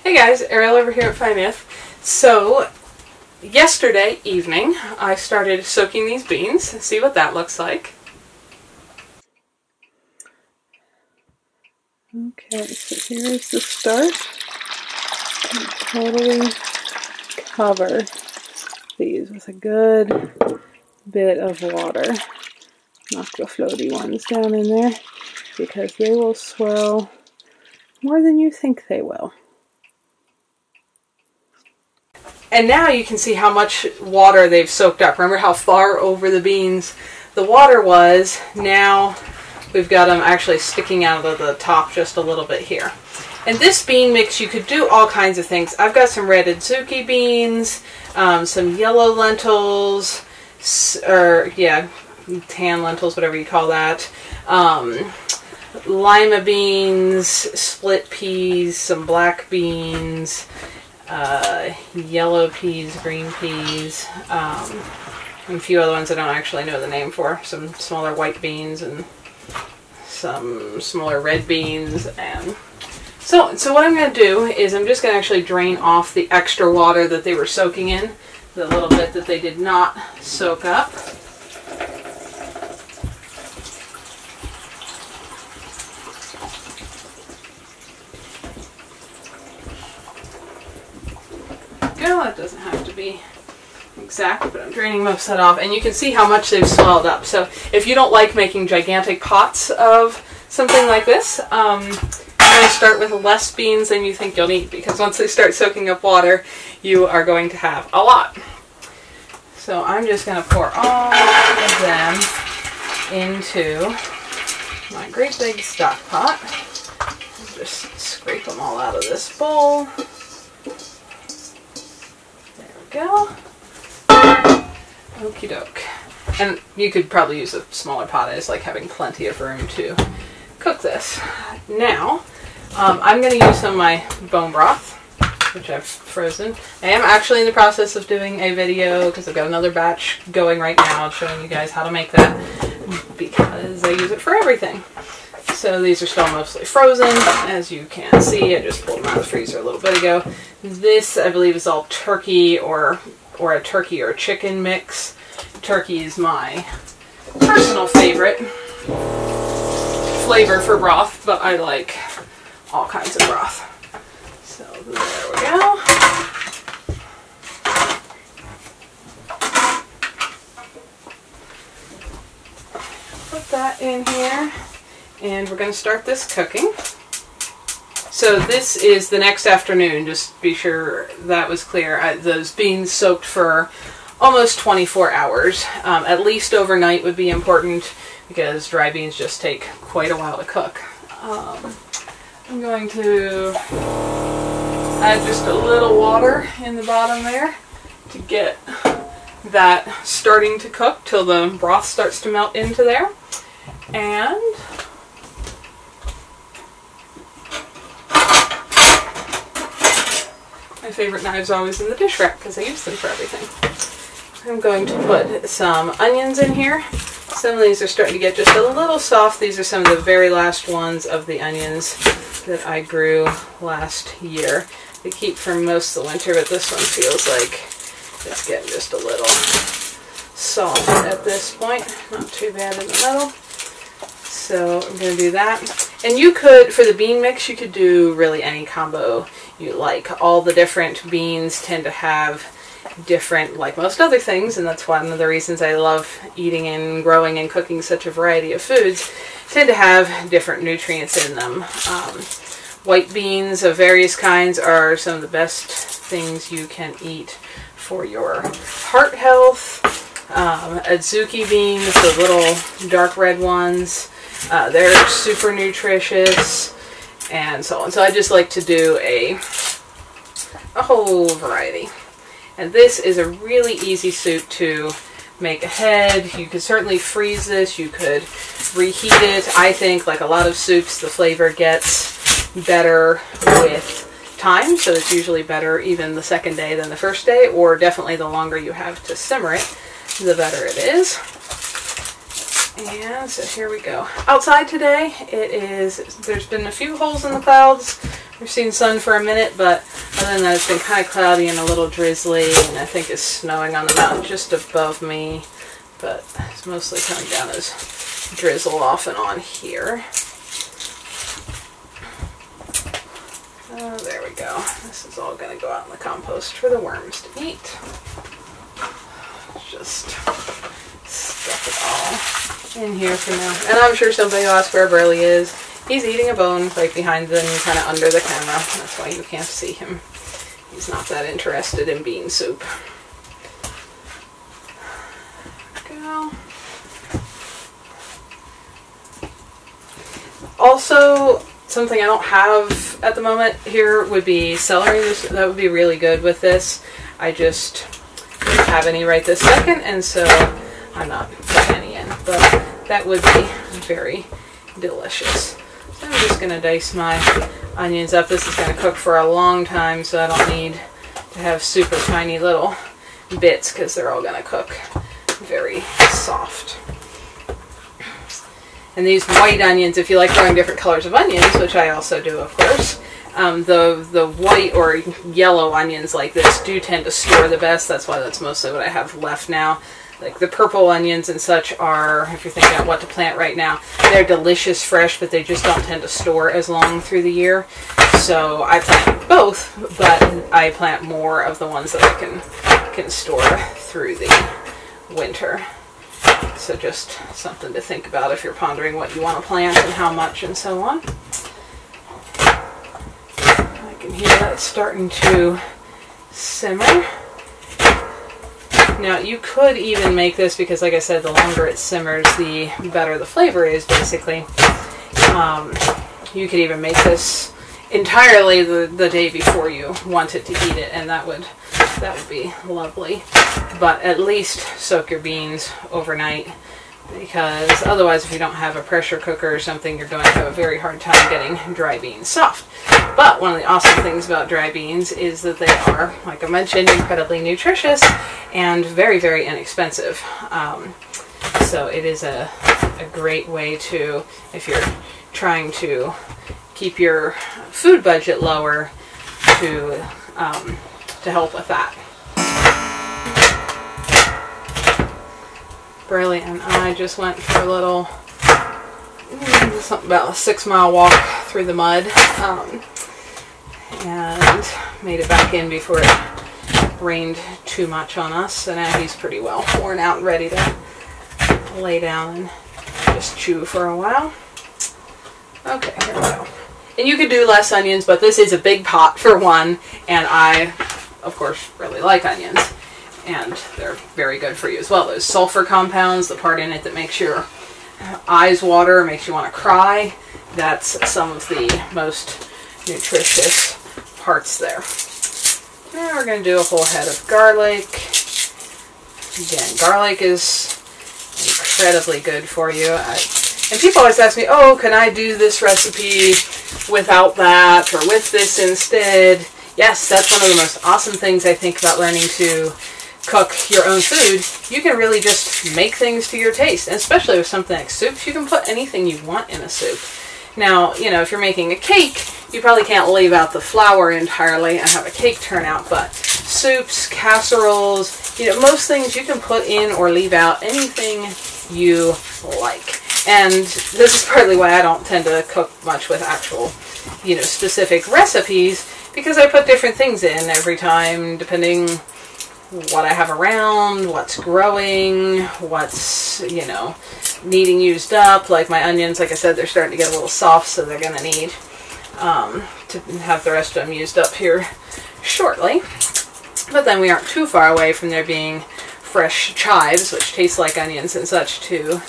Hey guys, Ariel over here at Finance. So, yesterday evening I started soaking these beans. See what that looks like. Okay, so here's the start. Totally cover these with a good bit of water. Knock the floaty ones down in there because they will swell more than you think they will. And now you can see how much water they've soaked up. Remember how far over the beans the water was? Now we've got them actually sticking out of the top just a little bit here. And this bean mix, you could do all kinds of things. I've got some red adzuki beans, some yellow lentils, or yeah, tan lentils, whatever you call that. Lima beans, split peas, some black beans, yellow peas, green peas, and a few other ones I don't actually know the name for. Some smaller white beans and some smaller red beans. And so what I'm going to do is I'm just going to actually drain off the extra water that they were soaking in, the little bit that they did not soak up. That doesn't have to be exact, but I'm draining most of that off, and you can see how much they've swelled up. So if you don't like making gigantic pots of something like this, I'm going to start with less beans than you think you'll need, because once they start soaking up water, you are going to have a lot. So I'm just going to pour all of them into my great big stock pot. Just scrape them all out of this bowl. Go. Okie doke. And you could probably use a smaller pot. I just like having plenty of room to cook this. Now, I'm going to use some of my bone broth, which I've frozen. I am actually in the process of doing a video because I've got another batch going right now showing you guys how to make that, because I use it for everything. So these are still mostly frozen, as you can see. I just pulled them out of the freezer a little bit ago. This, I believe, is all turkey or a turkey or chicken mix. Turkey is my personal favorite flavor for broth, but I like all kinds of broth. So there we go. Put that in here. And we're going to start this cooking. So this is the next afternoon, just be sure that was clear. Those beans soaked for almost 24 hours. At least overnight would be important, because dry beans just take quite a while to cook. I'm going to add just a little water in the bottom there to get that starting to cook till the broth starts to melt into there. And my favorite knives are always in the dish rack because I use them for everything. I'm going to put some onions in here. Some of these are starting to get just a little soft. These are some of the very last ones of the onions that I grew last year. They keep for most of the winter, but this one feels like it's getting just a little soft at this point. Not too bad in the middle. So I'm going to do that. And you could, for the bean mix, you could do really any combo you like. All the different beans tend to have different, like most other things, and that's one of the reasons I love eating and growing and cooking such a variety of foods, tend to have different nutrients in them. White beans of various kinds are some of the best things you can eat for your heart health. Adzuki beans, the little dark red ones, they're super nutritious, and so on. So I just like to do a whole variety. And this is a really easy soup to make ahead. You could certainly freeze this. You could reheat it. I think, like a lot of soups, the flavor gets better with time, so it's usually better even the second day than the first day, or definitely the longer you have to simmer it, the better it is. And so here we go. Outside today, there's been a few holes in the clouds. We've seen sun for a minute, but Other than that, it's been kind of cloudy and a little drizzly, and I think it's snowing on the mountain just above me, but it's mostly coming down as drizzle off and on here. There we go. This is all going to go out in the compost for the worms to eat. Just stuff it all in here for now. And I'm sure somebody will ask where Burley is. He's eating a bone right behind them, kind of under the camera. That's why you can't see him. He's not that interested in bean soup. Go. Also, something I don't have at the moment here would be celery. That would be really good with this. I just don't have any right this second, and so I'm not putting any in. But that would be very delicious. So I'm just going to dice my onions up. This is going to cook for a long time, so I don't need to have super tiny little bits because they're all going to cook very soft. And these white onions, if you like growing different colors of onions, which I also do, of course, the white or yellow onions like this do tend to store the best. That's why that's mostly what I have left now. Like the purple onions and such are, if you're thinking about what to plant right now, they're delicious fresh, but they just don't tend to store as long through the year. So I plant both, but I plant more of the ones that I can store through the winter. So just something to think about if you're pondering what you want to plant and how much and so on. I can hear that starting to simmer. Now you could even make this, because like I said, the longer it simmers, the better the flavor is, basically. You could even make this entirely the day before you wanted to eat it, and that would be lovely. But at least soak your beans overnight, because otherwise if you don't have a pressure cooker or something, you're going to have a very hard time getting dry beans soft. But one of the awesome things about dry beans is that they are, like I mentioned, incredibly nutritious and very, very inexpensive. So it is a great way to, if you're trying to keep your food budget lower, to help with that. Burley and I just went for a little, something about a 6-mile walk through the mud, and made it back in before it rained too much on us. So now he's pretty well worn out and ready to lay down and just chew for a while. Okay, here we go. And you could do less onions, but this is a big pot for one, and I, of course, really like onions. And they're very good for you as well. Those sulfur compounds, the part in it that makes your eyes water, makes you want to cry, that's some of the most nutritious parts there. Now we're going to do a whole head of garlic. Again, garlic is incredibly good for you. And people always ask me, oh, can I do this recipe without that, or with this instead? Yes, that's one of the most awesome things I think about learning to cook your own food. You can really just make things to your taste, and especially with something like soups, you can put anything you want in a soup. Now, you know, if you're making a cake, you probably can't leave out the flour entirely and have a cake turn out, but soups, casseroles, you know, most things you can put in or leave out anything you like. And this is partly why I don't tend to cook much with actual, you know, specific recipes, because I put different things in every time, depending what I have around, what's growing, what's, you know, needing used up. Like my onions, like I said, they're starting to get a little soft, so they're going to need to have the rest of them used up here shortly. But then we aren't too far away from there being fresh chives, which taste like onions and such, to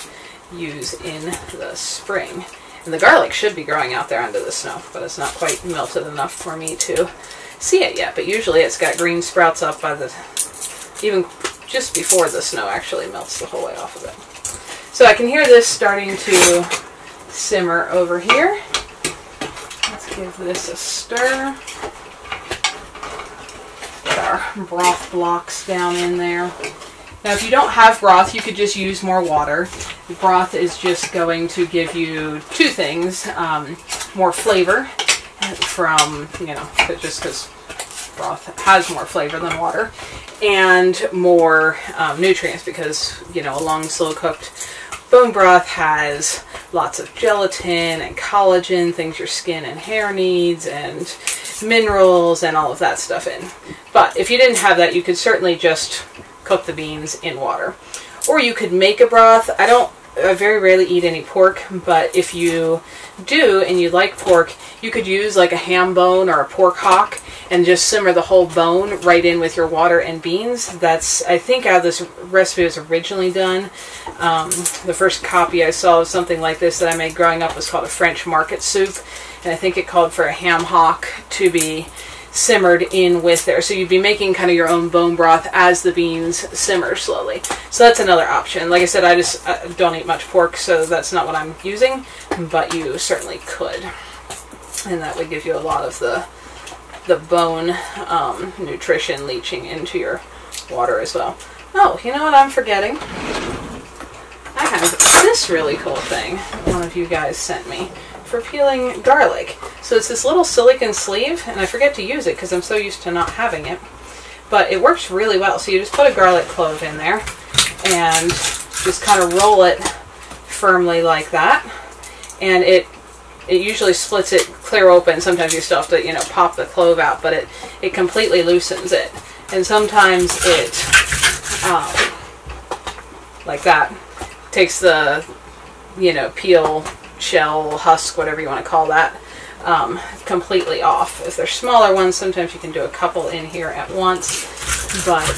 use in the spring. And the garlic should be growing out there under the snow, but it's not quite melted enough for me to see it yet. But usually it's got green sprouts up by the, even just before the snow actually melts the whole way off of it. So I can hear this starting to simmer over here. Let's give this a stir. Get our broth blocks down in there. Now if you don't have broth, you could just use more water. The broth is just going to give you two things. More flavor from, you know, just because broth has more flavor than water and more nutrients because, you know, a long slow cooked bone broth has lots of gelatin and collagen, things your skin and hair needs, and minerals and all of that stuff in. But if you didn't have that, you could certainly just cook the beans in water. Or you could make a broth. I very rarely eat any pork, but if you do and you like pork, you could use like a ham bone or a pork hock and just simmer the whole bone right in with your water and beans. That's, I think, how this recipe was originally done. The first copy I saw of something like this that I made growing up was called a French market soup, and I think it called for a ham hock to be simmered in with there. So you'd be making kind of your own bone broth as the beans simmer slowly. So that's another option. Like I said, I don't eat much pork, so that's not what I'm using, but you certainly could. And that would give you a lot of the bone nutrition leaching into your water as well. Oh, you know what I'm forgetting? I have this really cool thing one of you guys sent me for peeling garlic. So it's this little silicone sleeve, and I forget to use it because I'm so used to not having it. But it works really well. So you just put a garlic clove in there and just kind of roll it firmly like that. And it usually splits it clear open. Sometimes you still have to, you know, pop the clove out, but it completely loosens it. And sometimes it, like that, takes the, you know, peel, shell, husk, whatever you want to call that, completely off. If they're smaller ones, sometimes you can do a couple in here at once, but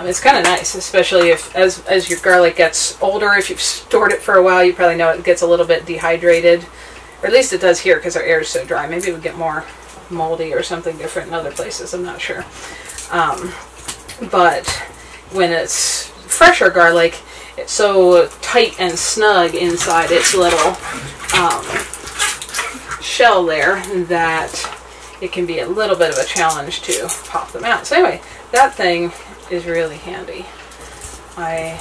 it's kind of nice, especially if as your garlic gets older. If you've stored it for a while, you probably know it gets a little bit dehydrated, or at least it does here because our air is so dry. Maybe it would get more moldy or something different in other places, I'm not sure. But when it's fresher garlic, it's so tight and snug inside its little shell there that it can be a little bit of a challenge to pop them out. So anyway, that thing is really handy. I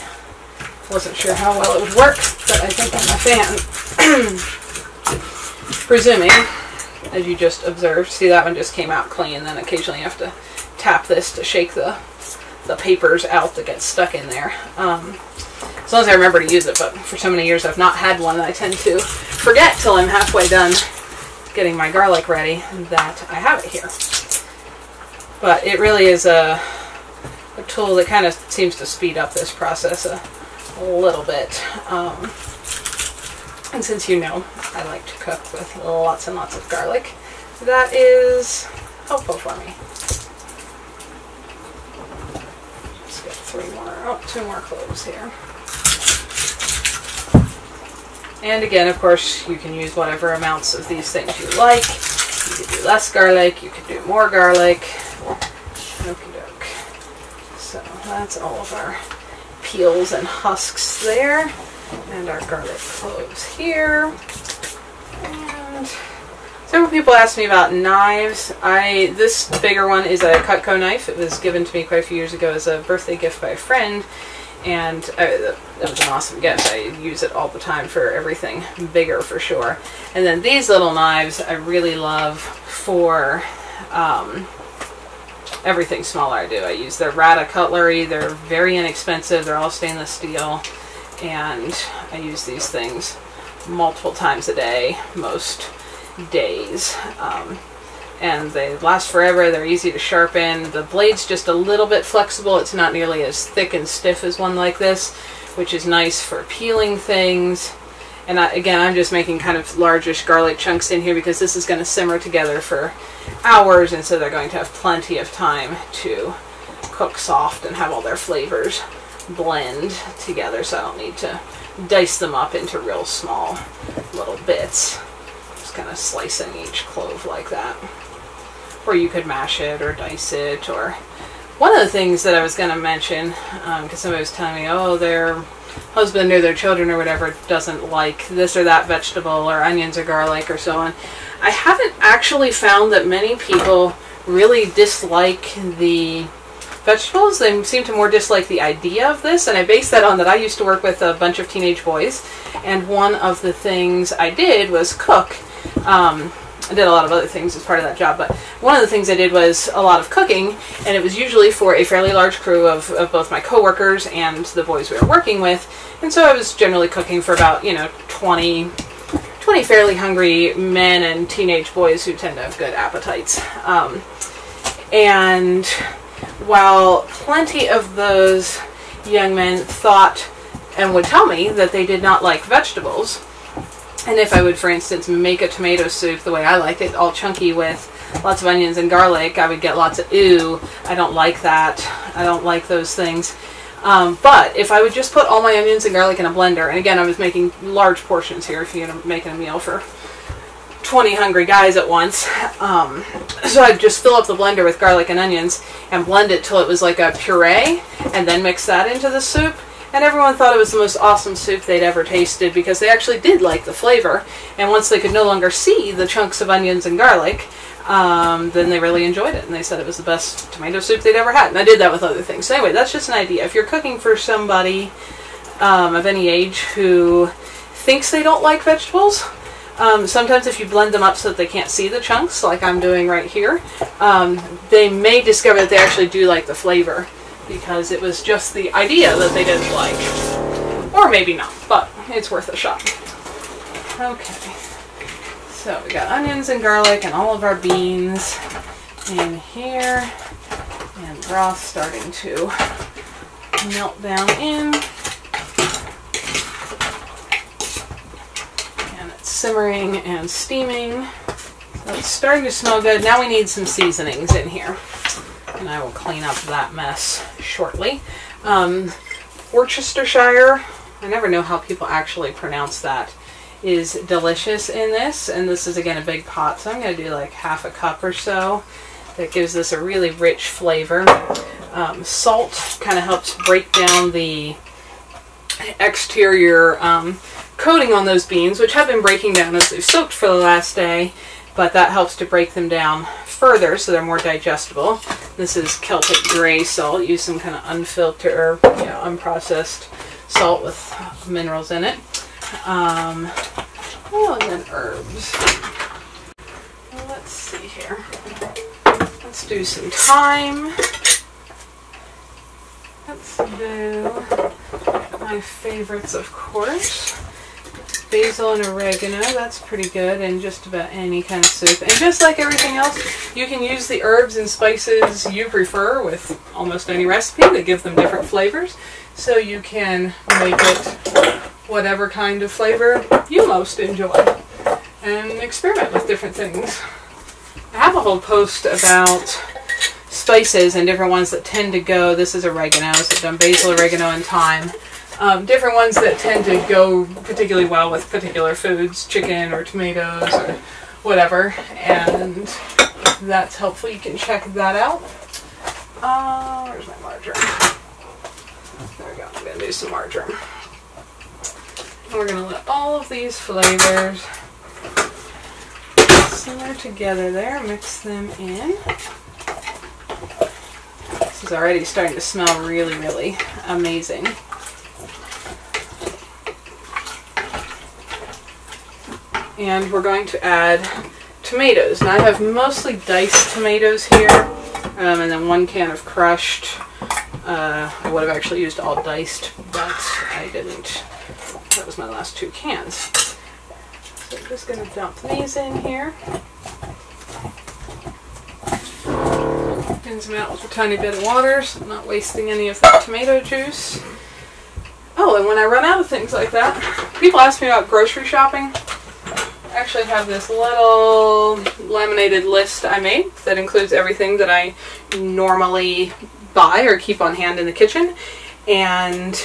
wasn't sure how well it would work, but I think I'm a fan. Presuming, as you just observed, see that one just came out clean, then occasionally you have to tap this to shake the papers out that get stuck in there. As long as I remember to use it, but for so many years I've not had one, and I tend to forget till I'm halfway done getting my garlic ready that I have it here. But it really is a tool that kind of seems to speed up this process a little bit. And since you know I like to cook with lots and lots of garlic, that is helpful for me. Let's get two more cloves here. And again, of course, you can use whatever amounts of these things you like. You could do less garlic, you could do more garlic. Okie doke. So that's all of our peels and husks there. And our garlic cloves here. And several people asked me about knives. This bigger one is a Cutco knife. It was given to me quite a few years ago as a birthday gift by a friend. And it was an awesome gift. I use it all the time for everything bigger for sure. And then these little knives I really love for everything smaller I do. I use their Rata cutlery. They're very inexpensive. They're all stainless steel. And I use these things multiple times a day, most days. And they last forever. They're easy to sharpen. The blade's just a little bit flexible. It's not nearly as thick and stiff as one like this, which is nice for peeling things. And again, I'm just making kind of largish garlic chunks in here because this is going to simmer together for hours, and so they're going to have plenty of time to cook soft and have all their flavors blend together, so I don't need to dice them up into real small little bits. Just kind of slicing each clove like that. Or you could mash it or dice it. Or one of the things that I was going to mention, because somebody was telling me, oh, their husband or their children or whatever doesn't like this or that vegetable or onions or garlic or so on. I haven't actually found that many people really dislike the vegetables. They seem to more dislike the idea of this, and I base that on that I used to work with a bunch of teenage boys, and one of the things I did was cook I did a lot of other things as part of that job, but one of the things I did was a lot of cooking, and it was usually for a fairly large crew of both my coworkers and the boys we were working with, and so I was generally cooking for about, 20 fairly hungry men and teenage boys who tend to have good appetites. And while plenty of those young men thought and would tell me that they did not like vegetables, and if I would, for instance, make a tomato soup the way I like it, all chunky with lots of onions and garlic, I would get lots of, "Ew, I don't like that. I don't like those things." But if I would just put all my onions and garlic in a blender, and again, I was making large portions here if you're making a meal for 20 hungry guys at once. So I'd just fill up the blender with garlic and onions and blend it till it was like a puree, and then mix that into the soup. And everyone thought it was the most awesome soup they'd ever tasted because they actually did like the flavor. And once they could no longer see the chunks of onions and garlic, then they really enjoyed it. And they said it was the best tomato soup they'd ever had. And I did that with other things. So anyway, that's just an idea. If you're cooking for somebody of any age who thinks they don't like vegetables, sometimes if you blend them up so that they can't see the chunks, like I'm doing right here, they may discover that they actually do like the flavor, because it was just the idea that they didn't like. Or maybe not, but it's worth a shot. Okay, so we got onions and garlic and all of our beans in here, and broth starting to melt down in. And it's simmering and steaming. So it's starting to smell good. Now we need some seasonings in here, and I will clean up that mess shortly. Worcestershire, I never know how people actually pronounce that, is delicious in this, and this is again a big pot, so I'm going to do like half a cup or so. That gives this a really rich flavor. Salt kind of helps break down the exterior coating on those beans, which have been breaking down as they've soaked for the last day, but that helps to break them down further so they're more digestible. This is Celtic gray salt. Use some kind of unfiltered or unprocessed salt with minerals in it. Oh, and then herbs. Well, let's see here. Let's do some thyme. Let's do my favorites, of course. Basil and oregano, that's pretty good in just about any kind of soup. And just like everything else, you can use the herbs and spices you prefer with almost any recipe to give them different flavors. So you can make it whatever kind of flavor you most enjoy and experiment with different things. I have a whole post about spices and different ones that tend to go, this is oregano, so I've done basil, oregano, and thyme. Different ones that tend to go particularly well with particular foods, chicken or tomatoes or whatever, and if that's helpful, you can check that out. Where's my marjoram? There we go, I'm going to do some marjoram. And we're going to let all of these flavors simmer together there, mix them in. This is already starting to smell really, really amazing. And we're going to add tomatoes. Now I have mostly diced tomatoes here, and then 1 can of crushed. I would have actually used all diced, but I didn't. That was my last 2 cans. So I'm just going to dump these in here. Rinse them out with a tiny bit of water, so I'm not wasting any of that tomato juice. Oh, and when I run out of things like that, people ask me about grocery shopping. I actually have this little laminated list I made that includes everything that I normally buy or keep on hand in the kitchen, and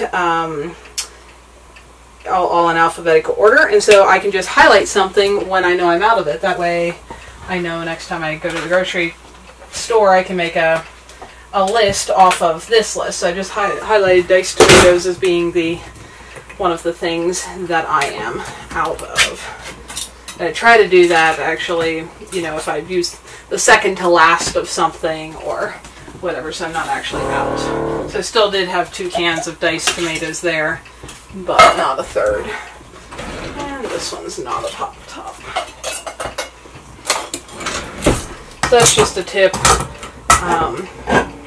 all in alphabetical order, and so I can just highlight something when I know I'm out of it. That way I know next time I go to the grocery store I can make a list off of this list. So I just highlighted diced tomatoes as being one of the things that I am out of. And I try to do that actually, if I use the second to last of something or whatever, so I'm not actually out. So I still did have 2 cans of diced tomatoes there, but not a third. And this one's not a pop top. So that's just a tip on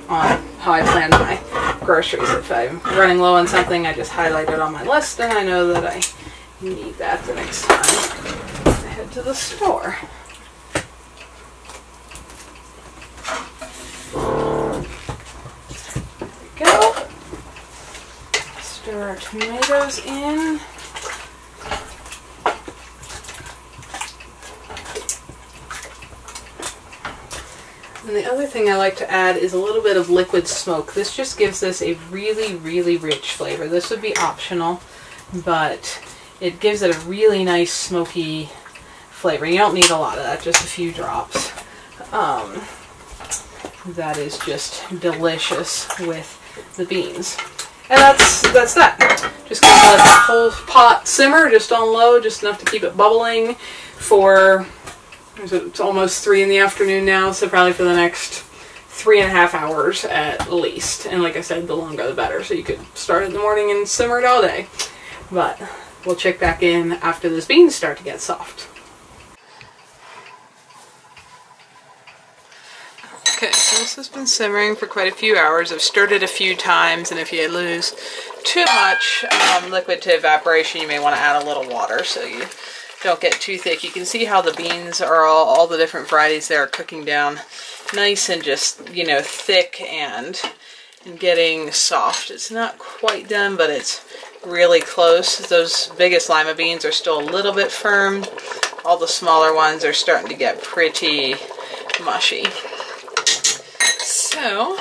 how I plan my groceries. If I'm running low on something, I just highlight it on my list, and I know that I need that the next time I head to the store. There we go. Stir our tomatoes in. And the other thing I like to add is a little bit of liquid smoke. This just gives this a really, really rich flavor. This would be optional, but it gives it a really nice smoky flavor. You don't need a lot of that, just a few drops. That is just delicious with the beans. And that's that. Just gonna let the whole pot simmer just on low, just enough to keep it bubbling for, it's almost 3 in the afternoon now, so probably for the next 3.5 hours at least. And like I said, the longer the better. So you could start in the morning and simmer it all day. But we'll check back in after those beans start to get soft. Okay, so this has been simmering for quite a few hours. I've stirred it a few times, and if you lose too much liquid to evaporation, you may want to add a little water so you don't get too thick. You can see how the beans are all the different varieties there are cooking down nice and just, you know, thick and getting soft. It's not quite done, but it's really close. Those biggest lima beans are still a little bit firm. All the smaller ones are starting to get pretty mushy. So,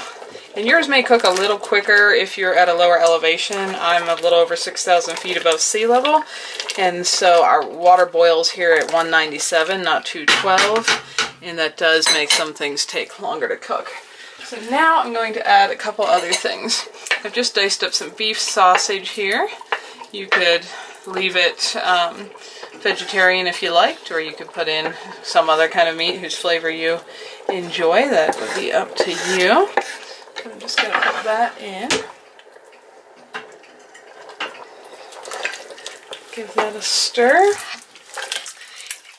and yours may cook a little quicker if you're at a lower elevation. I'm a little over 6,000 feet above sea level, and so our water boils here at 197, not 212, and that does make some things take longer to cook. So now I'm going to add a couple other things. I've just diced up some beef sausage here. You could leave it vegetarian if you liked, or you could put in some other kind of meat whose flavor you enjoy. That would be up to you. So I'm just going to put that in. Give that a stir.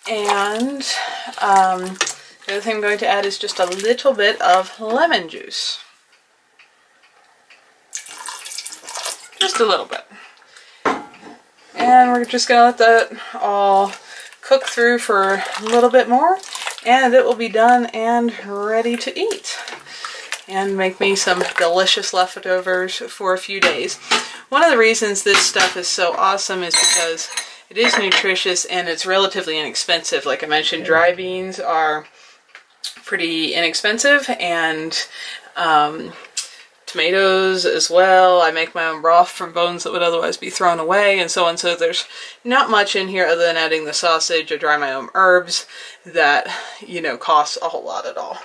And the other thing I'm going to add is just a little bit of lemon juice. Just a little bit. And we're just going to let that all cook through for a little bit more, and it will be done and ready to eat. And make me some delicious leftovers for a few days. One of the reasons this stuff is so awesome is because it is nutritious and it's relatively inexpensive. Like I mentioned, dry beans are pretty inexpensive, and tomatoes as well. I make my own broth from bones that would otherwise be thrown away, and so on. So there's not much in here other than adding the sausage. I dry my own herbs that, you know, costs a whole lot at all.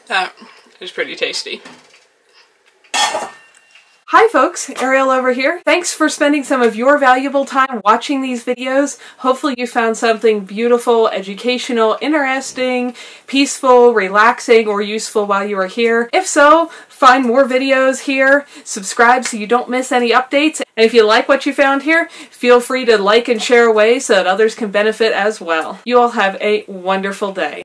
That is pretty tasty. Hi folks, Ariel over here. Thanks for spending some of your valuable time watching these videos. Hopefully you found something beautiful, educational, interesting, peaceful, relaxing, or useful while you were here. If so, find more videos here, subscribe so you don't miss any updates, and if you like what you found here, feel free to like and share away so that others can benefit as well. You all have a wonderful day.